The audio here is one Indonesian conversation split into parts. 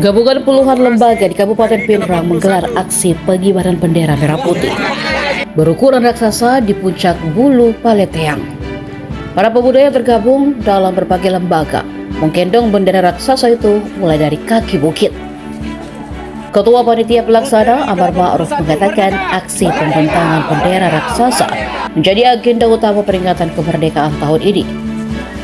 Gabungan puluhan lembaga di Kabupaten Pindrang menggelar aksi pengibaran bendera merah putih berukuran raksasa di puncak Bulu Paleteang. Para pemuda yang tergabung dalam berbagai lembaga menggendong bendera raksasa itu mulai dari kaki bukit. Ketua Panitia Pelaksana Amar Ma'ruf mengatakan aksi pembentangan bendera raksasa menjadi agenda utama peringatan kemerdekaan tahun ini.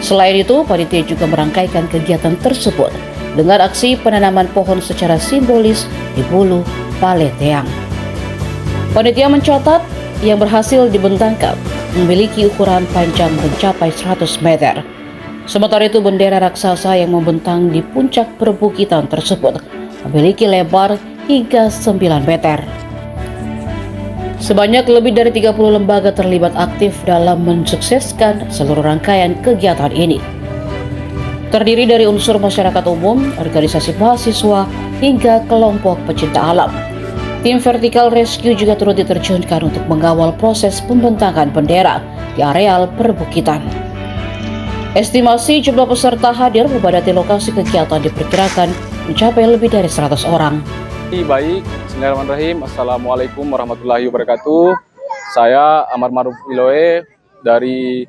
Selain itu, panitia juga merangkaikan kegiatan tersebut dengan aksi penanaman pohon secara simbolis di Bulu Paleteang. Panitia mencatat yang berhasil dibentangkan memiliki ukuran panjang mencapai 100 meter. Sementara itu bendera raksasa yang membentang di puncak perbukitan tersebut memiliki lebar hingga 9 meter. Sebanyak lebih dari 30 lembaga terlibat aktif dalam mensukseskan seluruh rangkaian kegiatan ini. Terdiri dari unsur masyarakat umum, organisasi mahasiswa, hingga kelompok pecinta alam. Tim Vertical Rescue juga turut diterjunkan untuk mengawal proses pembentangan bendera di areal perbukitan. Estimasi jumlah peserta hadir memadati lokasi kegiatan diperkirakan mencapai lebih dari 100 orang. Baik, bismillahirrahmanirrahim. Assalamualaikum warahmatullahi wabarakatuh. Saya Amar Ma'ruf Iloe dari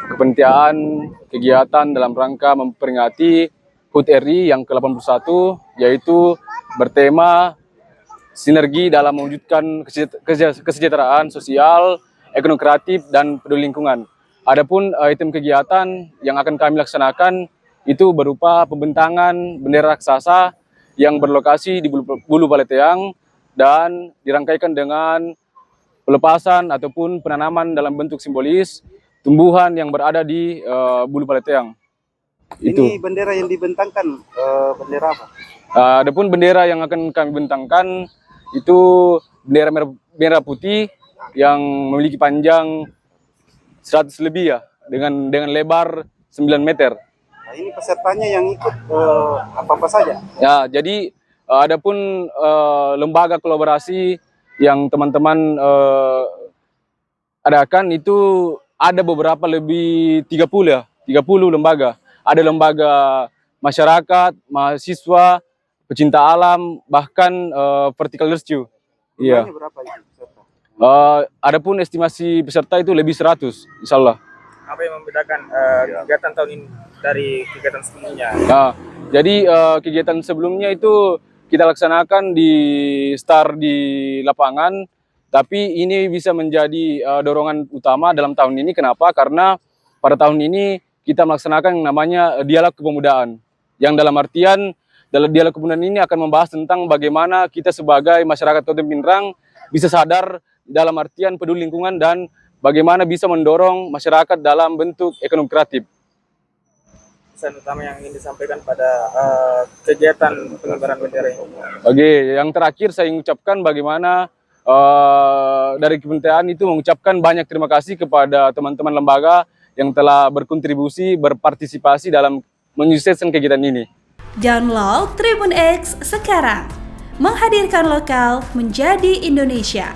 kepanitiaan kegiatan dalam rangka memperingati HUT RI yang ke-81, yaitu bertema sinergi dalam mewujudkan kesejahteraan sosial, ekonomi kreatif, dan peduli lingkungan. Adapun item kegiatan yang akan kami laksanakan itu berupa pembentangan bendera raksasa yang berlokasi di Bulu Paleteang dan dirangkaikan dengan pelepasan ataupun penanaman dalam bentuk simbolis tumbuhan yang berada di Bulu Paleteang. Ini bendera yang dibentangkan, bendera apa? Adapun bendera yang akan kami bentangkan itu bendera merah putih yang memiliki panjang 100 lebih ya, dengan lebar 9 meter. Nah, ini pesertanya yang ikut apa-apa saja? Ya, jadi adapun lembaga kolaborasi yang teman-teman adakan itu ada beberapa lebih 30 ya, 30 lembaga. Ada lembaga masyarakat, mahasiswa, pecinta alam, bahkan Vertical Rescue. Iya. Berapa itu peserta? Adapun estimasi peserta itu lebih 100, insya Allah. Apa yang membedakan kegiatan tahun ini dari kegiatan sebelumnya? Nah, jadi kegiatan sebelumnya itu kita laksanakan di lapangan, tapi ini bisa menjadi dorongan utama dalam tahun ini. Kenapa? Karena pada tahun ini kita melaksanakan yang namanya dialog kepemudaan, yang dalam artian dalam dialog kepemudaan ini akan membahas tentang bagaimana kita sebagai masyarakat Kabupaten Pindrang bisa sadar dalam artian peduli lingkungan dan bagaimana bisa mendorong masyarakat dalam bentuk ekonomi kreatif. Pesan utama yang ingin disampaikan pada kegiatan pengibaran bendera ini? Oke, yang terakhir saya ingin ucapkan bagaimana dari kementerian itu mengucapkan banyak terima kasih kepada teman-teman lembaga yang telah berkontribusi, berpartisipasi dalam menyukseskan kegiatan ini. Download Tribun X sekarang, menghadirkan lokal menjadi Indonesia.